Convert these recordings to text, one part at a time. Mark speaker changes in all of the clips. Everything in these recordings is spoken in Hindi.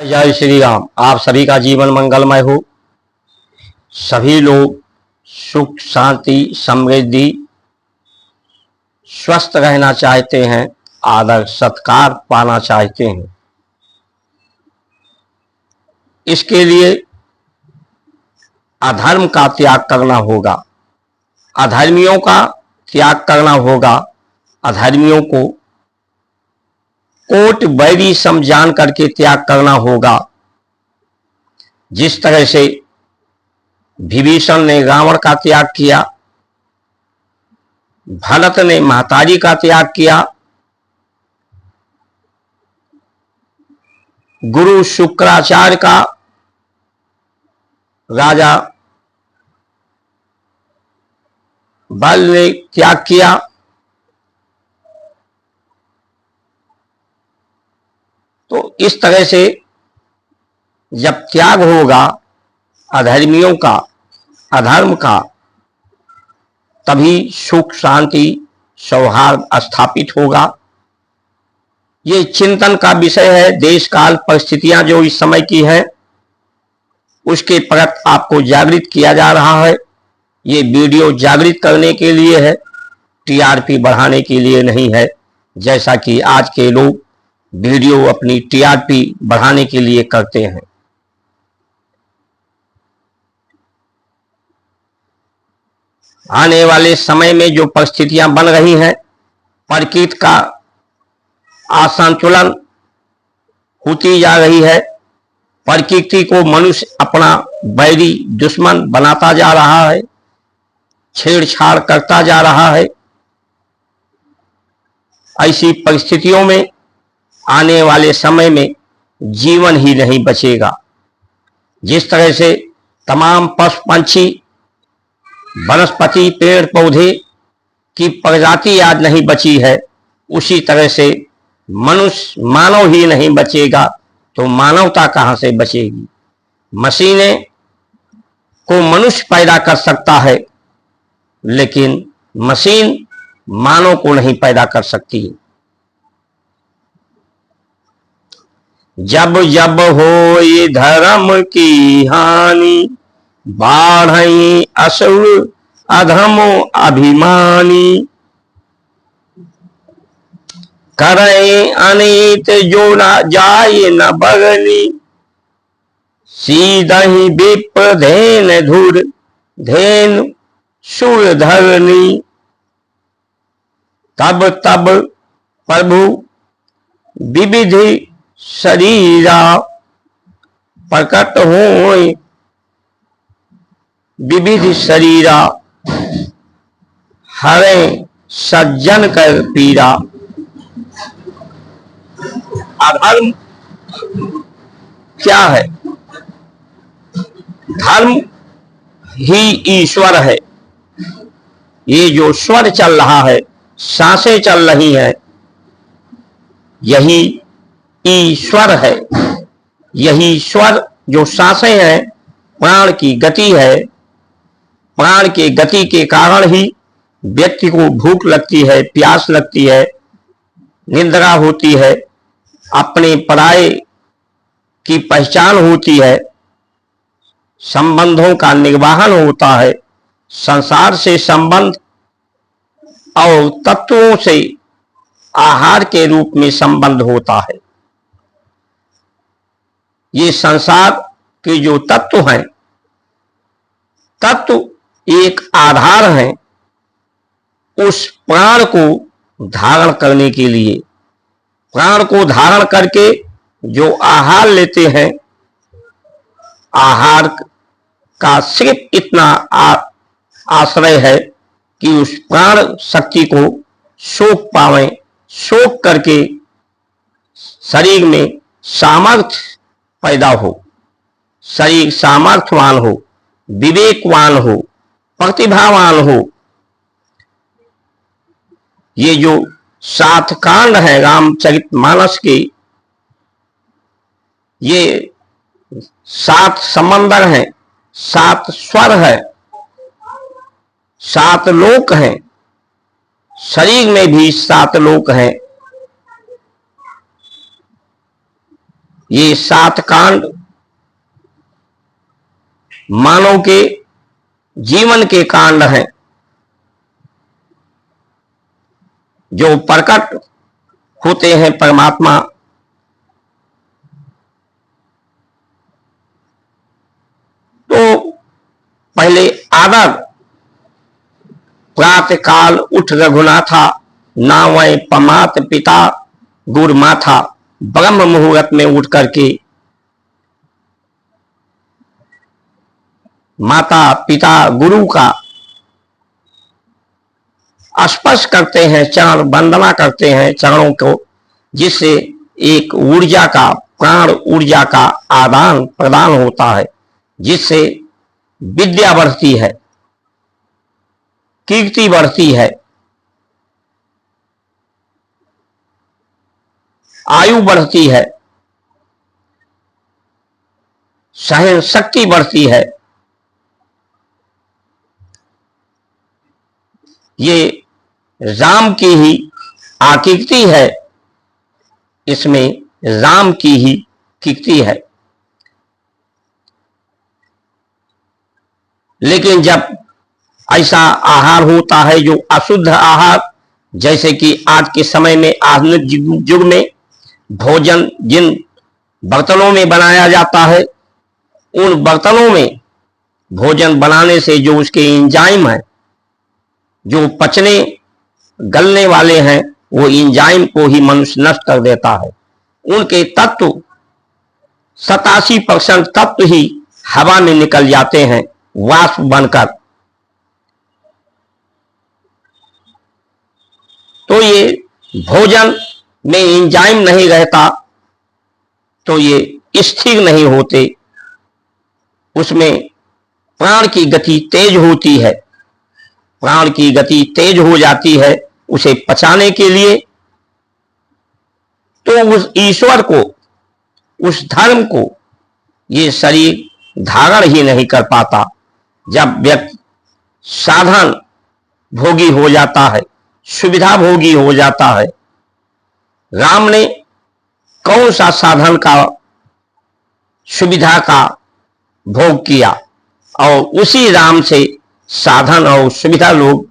Speaker 1: जय श्री राम। आप सभी का जीवन मंगलमय हो। सभी लोग सुख शांति समृद्धि स्वस्थ रहना चाहते हैं, आदर सत्कार पाना चाहते हैं। इसके लिए अधर्म का त्याग करना होगा, अधर्मियों का त्याग करना होगा। अधर्मियों को कोट बैरी समझान करके त्याग करना होगा। जिस तरह से विभीषण ने रावण का त्याग किया, भरत ने महतारी का त्याग किया, गुरु शुक्राचार्य का राजा बल ने त्याग किया, तो इस तरह से जब त्याग होगा अधर्मियों का, अधर्म का, तभी सुख शांति सौहार्द स्थापित होगा। ये चिंतन का विषय है। देश काल परिस्थितियां जो इस समय की है उसके प्रति आपको जागृत किया जा रहा है। ये वीडियो जागृत करने के लिए है, टीआरपी बढ़ाने के लिए नहीं है। जैसा कि आज के लोग वीडियो अपनी टीआरपी बढ़ाने के लिए करते हैं। आने वाले समय में जो परिस्थितियां बन रही हैं, प्रकृति का असंतुलन होती जा रही है। प्रकृति को मनुष्य अपना बैरी दुश्मन बनाता जा रहा है, छेड़छाड़ करता जा रहा है। ऐसी परिस्थितियों में आने वाले समय में जीवन ही नहीं बचेगा। जिस तरह से तमाम पशु पंछी, वनस्पति, पेड़ पौधे की प्रजाति आज नहीं बची है, उसी तरह से मनुष्य, मानव ही नहीं बचेगा तो मानवता कहां से बचेगी। मशीनें को मनुष्य पैदा कर सकता है, लेकिन मशीन मानव को नहीं पैदा कर सकती। जब जब हो ये धर्म की हानि, बाढ़ई असुर अधमो अभिमानी, करे अनित जो न जाए न बगनी, सीधहि विप्र धेन धुर धेन सुर धरनी। तब तब प्रभु विविधि शरीरा, प्रकट होय विविध शरीरा, हरे सज्जन कर पीरा। अधर्म क्या है? धर्म ही ईश्वर है। ये जो स्वर चल रहा है, सांसें चल रही हैं, यही ईश्वर है। यही स्वर जो सांसें हैं, प्राण की गति है। प्राण की गति के कारण ही व्यक्ति को भूख लगती है, प्यास लगती है, निद्रा होती है, अपने पराये की पहचान होती है, संबंधों का निर्वहन होता है, संसार से संबंध और तत्वों से आहार के रूप में संबंध होता है। ये संसार के जो तत्व हैं, तत्व एक आधार है उस प्राण को धारण करने के लिए। प्राण को धारण करके जो आहार लेते हैं, आहार का सिर्फ इतना आश्रय है कि उस प्राण शक्ति को सोख पावें, सोख करके शरीर में सामर्थ्य पैदा हो, शरीर सामर्थ्यवान हो, विवेकवान हो, प्रतिभावान हो। ये जो 7 कांड है रामचरितमानस के, ये 7 समंदर हैं, 7 स्वर है, 7 लोक हैं, शरीर में भी 7 लोक हैं। ये 7 कांड मानव के जीवन के कांड हैं, जो प्रकट होते हैं परमात्मा। तो पहले आदर, प्रातः काल उठ रघुनाथा, नावै पमात पिता गुर माथा। ब्रह्म मुहूर्त में उठ करके माता पिता गुरु का स्पर्श करते हैं, चरण वंदना करते हैं चरणों को, जिससे एक ऊर्जा का, प्राण ऊर्जा का आदान प्रदान होता है, जिससे विद्या बढ़ती है, कीर्ति बढ़ती है, आयु बढ़ती है, सहन शक्ति बढ़ती है। ये राम की ही आकीर्ति है, इसमें राम की ही कीर्ति है। लेकिन जब ऐसा आहार होता है जो अशुद्ध आहार, जैसे कि आज के समय में, आधुनिक युग में भोजन जिन बर्तनों में बनाया जाता है, उन बर्तनों में भोजन बनाने से जो उसके एंजाइम है, जो पचने गलने वाले हैं, वो एंजाइम को ही मनुष्य नष्ट कर देता है। उनके तत्व 87% तत्व ही हवा में निकल जाते हैं वाष्प बनकर। तो ये भोजन में एंजाइम नहीं रहता तो ये स्थिर नहीं होते, उसमें प्राण की गति तेज होती है, प्राण की गति तेज हो जाती है उसे पचाने के लिए। तो उस ईश्वर को, उस धर्म को ये शरीर धारण ही नहीं कर पाता। जब व्यक्ति साधन भोगी हो जाता है, सुविधा भोगी हो जाता है, राम ने कौन सा साधन का, सुविधा का भोग किया, और उसी राम से साधन और सुविधा लोग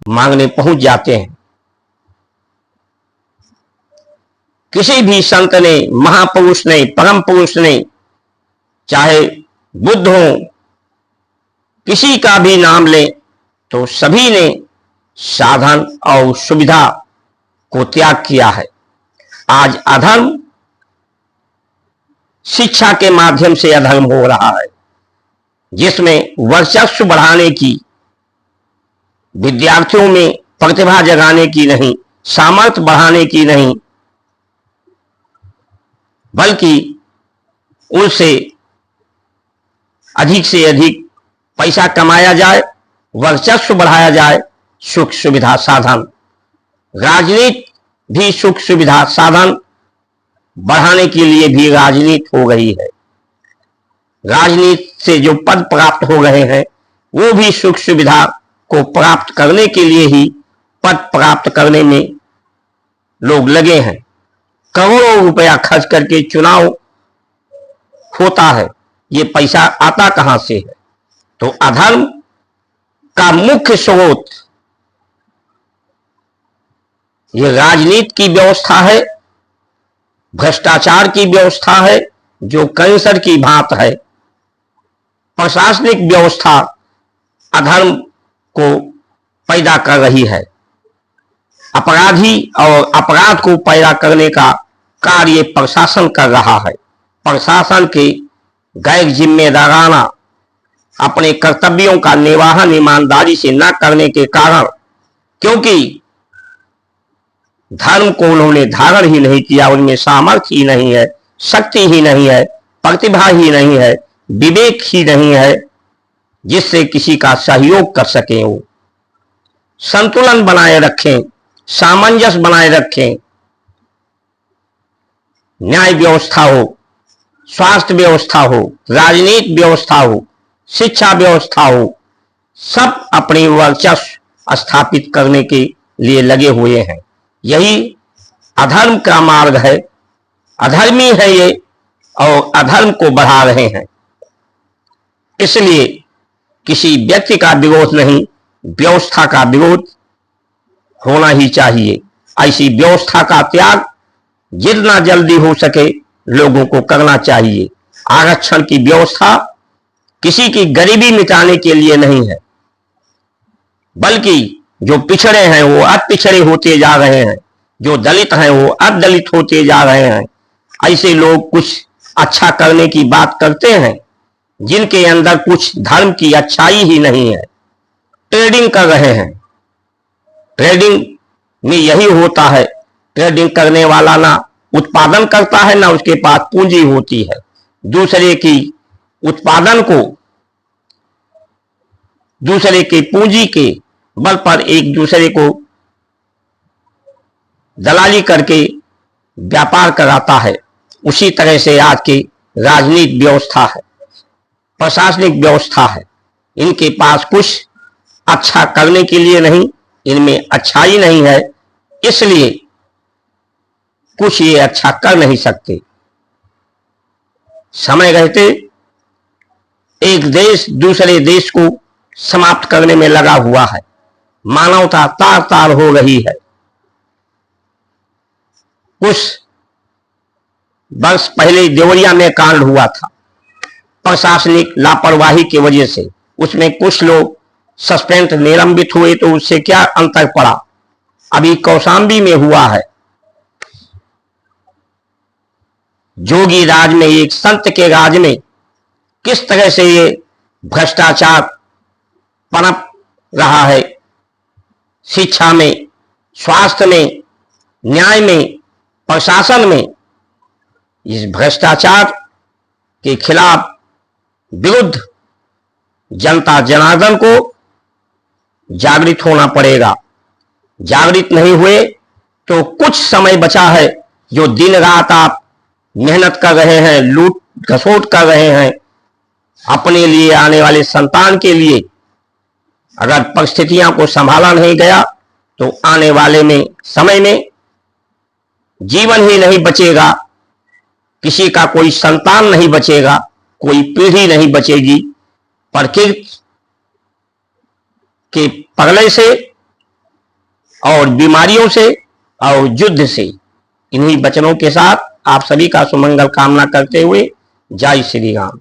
Speaker 1: मांगने पहुंच जाते हैं। किसी भी संत ने, महापुरुष ने, परम पुरुष ने, चाहे बुद्ध हो, किसी का भी नाम ले, तो सभी ने साधन और सुविधा को त्याग किया है। आज अधर्म शिक्षा के माध्यम से अधर्म हो रहा है, जिसमें वर्चस्व बढ़ाने की, विद्यार्थियों में प्रतिभा जगाने की नहीं, सामर्थ्य बढ़ाने की नहीं, बल्कि उनसे अधिक से अधिक पैसा कमाया जाए, वर्चस्व बढ़ाया जाए, सुख सुविधा साधन। राजनीति भी सुख सुविधा साधन बढ़ाने के लिए भी राजनीति हो गई है। राजनीति से जो पद प्राप्त हो रहे हैं, वो भी सुख सुविधा को प्राप्त करने के लिए ही पद प्राप्त करने में लोग लगे हैं। करोड़ों रुपया खर्च करके चुनाव होता है, ये पैसा आता कहां से है? तो अधर्म का मुख्य स्रोत ये राजनीति की व्यवस्था है, भ्रष्टाचार की व्यवस्था है, जो कैंसर की भांत है। प्रशासनिक व्यवस्था अधर्म को पैदा कर रही है। अपराधी और अपराध को पैदा करने का कार्य प्रशासन कर रहा है। प्रशासन के गैर जिम्मेदाराना अपने कर्तव्यों का निर्वहन ईमानदारी से न करने के कारण, क्योंकि धर्म को उन्होंने धारण ही नहीं किया, उनमें सामर्थ्य ही नहीं है, शक्ति ही नहीं है, प्रतिभा ही नहीं है, विवेक ही नहीं है, जिससे किसी का सहयोग कर सके। वो संतुलन बनाए रखें, सामंजस्य बनाए रखें, न्याय व्यवस्था हो, स्वास्थ्य व्यवस्था हो, राजनीतिक व्यवस्था हो, शिक्षा व्यवस्था हो, सब अपनी वर्चस्व स्थापित करने के लिए लगे हुए हैं। यही अधर्म का मार्ग है, अधर्मी है ये और अधर्म को बढ़ा रहे हैं। इसलिए किसी व्यक्ति का विरोध नहीं, व्यवस्था का विरोध होना ही चाहिए। ऐसी व्यवस्था का त्याग जितना जल्दी हो सके लोगों को करना चाहिए। आरक्षण की व्यवस्था किसी की गरीबी मिटाने के लिए नहीं है, बल्कि जो पिछड़े हैं वो अब पिछड़े होते जा रहे हैं, जो दलित हैं वो अब दलित होते जा रहे हैं। ऐसे लोग कुछ अच्छा करने की बात करते हैं जिनके अंदर कुछ धर्म की अच्छाई ही नहीं है, ट्रेडिंग कर रहे हैं। ट्रेडिंग में यही होता है, ट्रेडिंग करने वाला ना उत्पादन करता है ना उसके पास पूंजी होती है। दूसरे की उत्पादन को, दूसरे के पूंजी के बल पर एक दूसरे को दलाली करके व्यापार कराता है। उसी तरह से आज की राजनीतिक व्यवस्था है, प्रशासनिक व्यवस्था है। इनके पास कुछ अच्छा करने के लिए नहीं, इनमें अच्छाई नहीं है, इसलिए कुछ ये अच्छा कर नहीं सकते। समय रहते एक देश दूसरे देश को समाप्त करने में लगा हुआ है। मानवता तार तार हो रही है। कुछ वर्ष पहले देवरिया में कांड हुआ था, प्रशासनिक लापरवाही की वजह से। उसमें कुछ लोग सस्पेंड निलंबित हुए, तो उससे क्या अंतर पड़ा। अभी कौशाम्बी में हुआ है, जोगी राज में, एक संत के राज में किस तरह से ये भ्रष्टाचार पनप रहा है। शिक्षा में, स्वास्थ्य में, न्याय में, प्रशासन में। इस भ्रष्टाचार के खिलाफ विरुद्ध जनता जनार्दन को जागृत होना पड़ेगा। जागृत नहीं हुए तो कुछ समय बचा है, जो दिन रात आप मेहनत कर रहे हैं, लूट घसोट कर रहे हैं अपने लिए, आने वाले संतान के लिए। अगर परिस्थितियां को संभाला नहीं गया तो आने वाले में समय में जीवन ही नहीं बचेगा, किसी का कोई संतान नहीं बचेगा, कोई पीढ़ी नहीं बचेगी। प्रकृति के प्रलय से और बीमारियों से और युद्ध से। इन्हीं वचनों के साथ आप सभी का सुमंगल कामना करते हुए जय श्री राम।